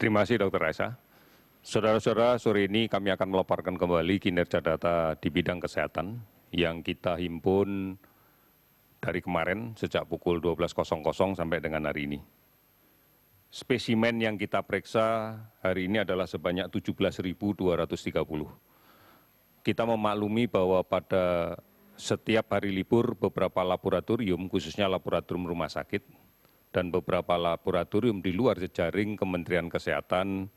Terima kasih Dr. Raisa. Saudara-saudara, sore ini kami akan melaporkan kembali kinerja data di bidang kesehatan yang kita himpun dari kemarin sejak pukul 12.00 sampai dengan hari ini. Spesimen yang kita periksa hari ini adalah sebanyak 17.230. Kita memaklumi bahwa pada setiap hari libur beberapa laboratorium, khususnya laboratorium rumah sakit, dan beberapa laboratorium di luar jejaring Kementerian Kesehatan,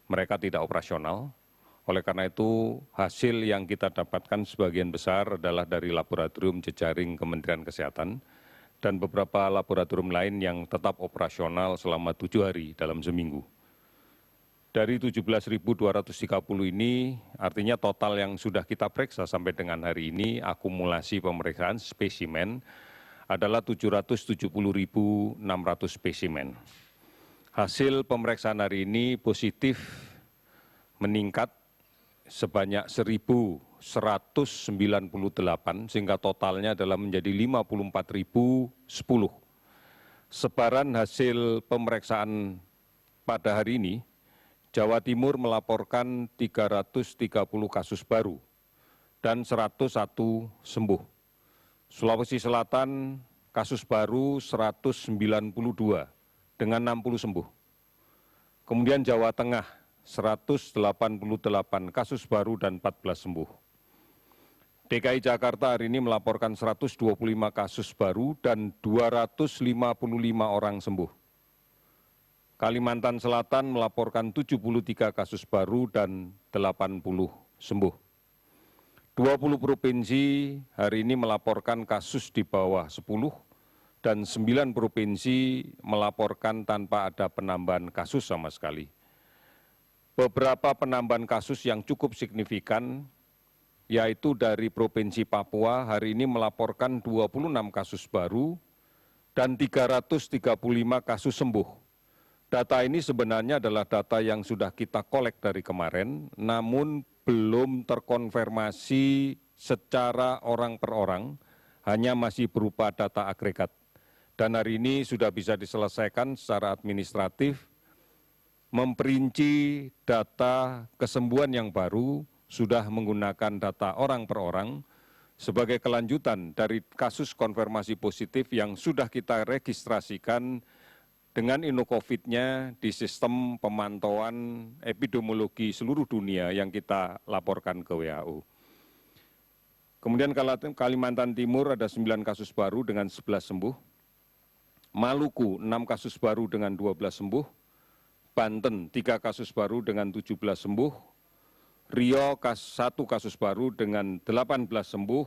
mereka tidak operasional. Oleh karena itu, hasil yang kita dapatkan sebagian besar adalah dari laboratorium jejaring Kementerian Kesehatan dan beberapa laboratorium lain yang tetap operasional selama 7 hari dalam seminggu. Dari 17.230 ini, artinya total yang sudah kita periksa sampai dengan hari ini, akumulasi pemeriksaan spesimen adalah 770.600 spesimen. Hasil pemeriksaan hari ini positif meningkat sebanyak 1.198 sehingga totalnya adalah menjadi 54.010. Sebaran hasil pemeriksaan pada hari ini, Jawa Timur melaporkan 330 kasus baru dan 101 sembuh. Sulawesi Selatan kasus baru 192 dengan 60 sembuh. Kemudian Jawa Tengah 188 kasus baru dan 14 sembuh. DKI Jakarta hari ini melaporkan 125 kasus baru dan 255 orang sembuh. Kalimantan Selatan melaporkan 73 kasus baru dan 80 sembuh. 20 provinsi hari ini melaporkan kasus di bawah 10 dan 9 provinsi melaporkan tanpa ada penambahan kasus sama sekali. Beberapa penambahan kasus yang cukup signifikan, yaitu dari Provinsi Papua hari ini melaporkan 26 kasus baru dan 335 kasus sembuh. Data ini sebenarnya adalah data yang sudah kita kolek dari kemarin, namun belum terkonfirmasi secara orang per orang, hanya masih berupa data agregat. Dan hari ini sudah bisa diselesaikan secara administratif, memperinci data kesembuhan yang baru, sudah menggunakan data orang per orang, sebagai kelanjutan dari kasus konfirmasi positif yang sudah kita registrasikan dengan InnoCovid-nya di sistem pemantauan epidemiologi seluruh dunia yang kita laporkan ke WHO. Kemudian Kalimantan Timur ada 9 kasus baru dengan 11 sembuh. Maluku 6 kasus baru dengan 12 sembuh. Banten 3 kasus baru dengan 17 sembuh. Riau 1 kasus baru dengan 18 sembuh.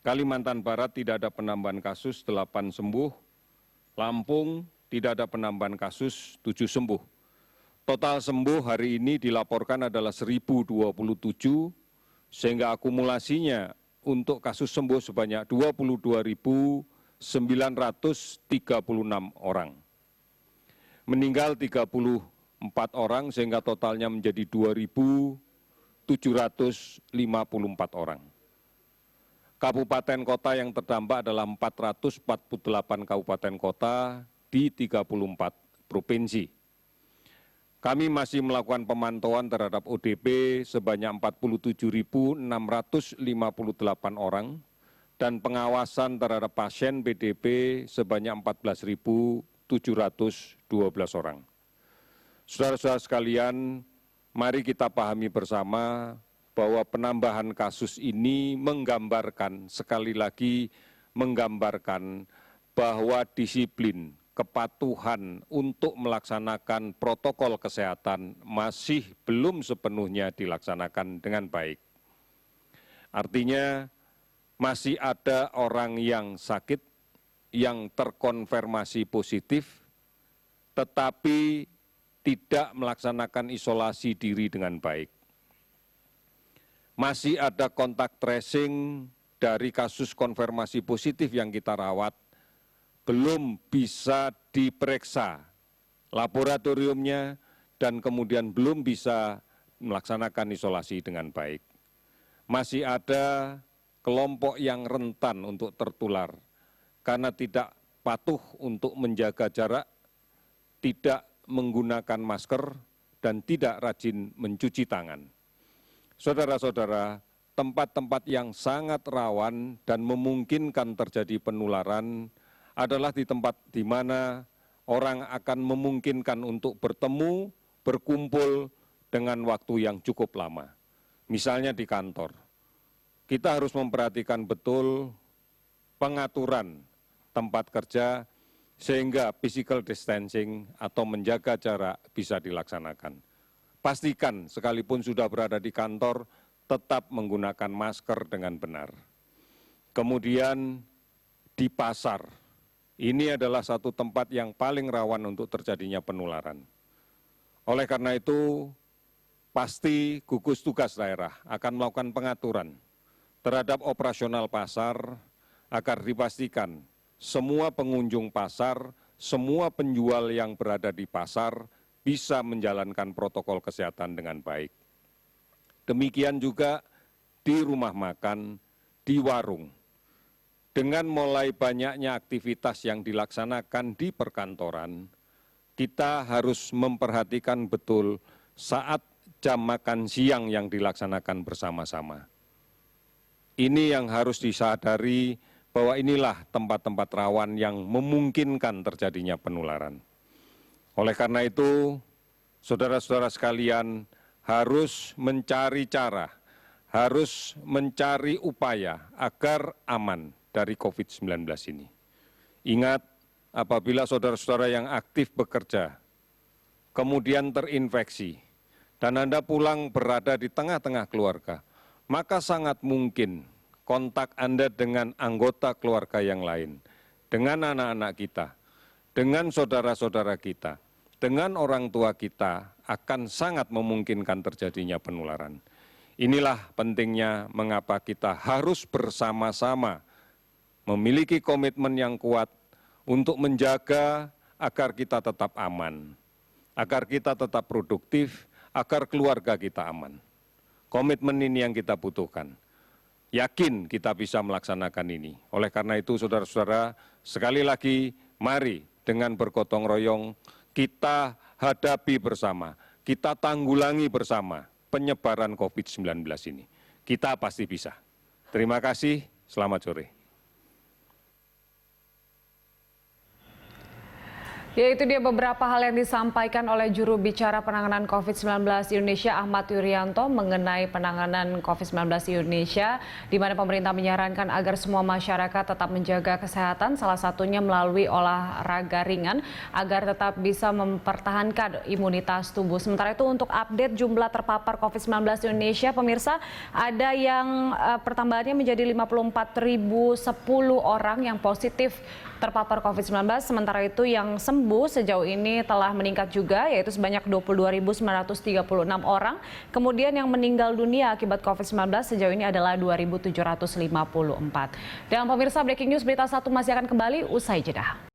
Kalimantan Barat tidak ada penambahan kasus, 8 sembuh. Lampung tidak ada penambahan kasus, 7 sembuh. Total sembuh hari ini dilaporkan adalah 1.027, sehingga akumulasinya untuk kasus sembuh sebanyak 22.936 orang. Meninggal 34 orang, sehingga totalnya menjadi 2.754 orang. Kabupaten kota yang terdampak adalah 448 kabupaten kota di 34 provinsi. Kami masih melakukan pemantauan terhadap ODP sebanyak 47.658 orang dan pengawasan terhadap pasien PDP sebanyak 14.712 orang. Saudara-saudara sekalian, mari kita pahami bersama bahwa penambahan kasus ini menggambarkan, sekali lagi menggambarkan bahwa disiplin, kepatuhan untuk melaksanakan protokol kesehatan masih belum sepenuhnya dilaksanakan dengan baik. Artinya masih ada orang yang sakit, yang terkonfirmasi positif, tetapi tidak melaksanakan isolasi diri dengan baik. Masih ada kontak tracing dari kasus konfirmasi positif yang kita rawat, belum bisa diperiksa laboratoriumnya dan kemudian belum bisa melaksanakan isolasi dengan baik. Masih ada kelompok yang rentan untuk tertular karena tidak patuh untuk menjaga jarak, tidak menggunakan masker dan tidak rajin mencuci tangan. Saudara-saudara, tempat-tempat yang sangat rawan dan memungkinkan terjadi penularan adalah di tempat di mana orang akan memungkinkan untuk bertemu, berkumpul dengan waktu yang cukup lama. Misalnya di kantor, kita harus memperhatikan betul pengaturan tempat kerja sehingga physical distancing atau menjaga jarak bisa dilaksanakan. Pastikan sekalipun sudah berada di kantor, tetap menggunakan masker dengan benar. Kemudian di pasar, ini adalah satu tempat yang paling rawan untuk terjadinya penularan. Oleh karena itu, pasti gugus tugas daerah akan melakukan pengaturan terhadap operasional pasar agar dipastikan semua pengunjung pasar, semua penjual yang berada di pasar bisa menjalankan protokol kesehatan dengan baik. Demikian juga di rumah makan, di warung. Dengan mulai banyaknya aktivitas yang dilaksanakan di perkantoran, kita harus memperhatikan betul saat jam makan siang yang dilaksanakan bersama-sama. Ini yang harus disadari bahwa inilah tempat-tempat rawan yang memungkinkan terjadinya penularan. Oleh karena itu, saudara-saudara sekalian harus mencari cara, harus mencari upaya agar aman dari COVID-19 ini. Ingat, apabila saudara-saudara yang aktif bekerja, kemudian terinfeksi, dan Anda pulang berada di tengah-tengah keluarga, maka sangat mungkin kontak Anda dengan anggota keluarga yang lain, dengan anak-anak kita, dengan saudara-saudara kita, dengan orang tua kita akan sangat memungkinkan terjadinya penularan. Inilah pentingnya mengapa kita harus bersama-sama memiliki komitmen yang kuat untuk menjaga agar kita tetap aman, agar kita tetap produktif, agar keluarga kita aman. Komitmen ini yang kita butuhkan. Yakin kita bisa melaksanakan ini. Oleh karena itu, saudara-saudara, sekali lagi, mari dengan bergotong royong, kita hadapi bersama, kita tanggulangi bersama penyebaran COVID-19 ini. Kita pasti bisa. Terima kasih, selamat sore. Ya, itu dia beberapa hal yang disampaikan oleh juru bicara penanganan COVID-19 Indonesia Ahmad Yuryanto mengenai penanganan COVID-19 di Indonesia, di mana pemerintah menyarankan agar semua masyarakat tetap menjaga kesehatan, salah satunya melalui olahraga ringan agar tetap bisa mempertahankan imunitas tubuh. Sementara itu untuk update jumlah terpapar COVID-19 di Indonesia, pemirsa, ada yang pertambahannya menjadi 54.010 orang yang positif terpapar COVID-19, sementara itu yang sembuh sejauh ini telah meningkat juga, yaitu sebanyak 22.936 orang. Kemudian yang meninggal dunia akibat COVID-19 sejauh ini adalah 2.754. Dan pemirsa, breaking news berita 1 masih akan kembali usai jeda.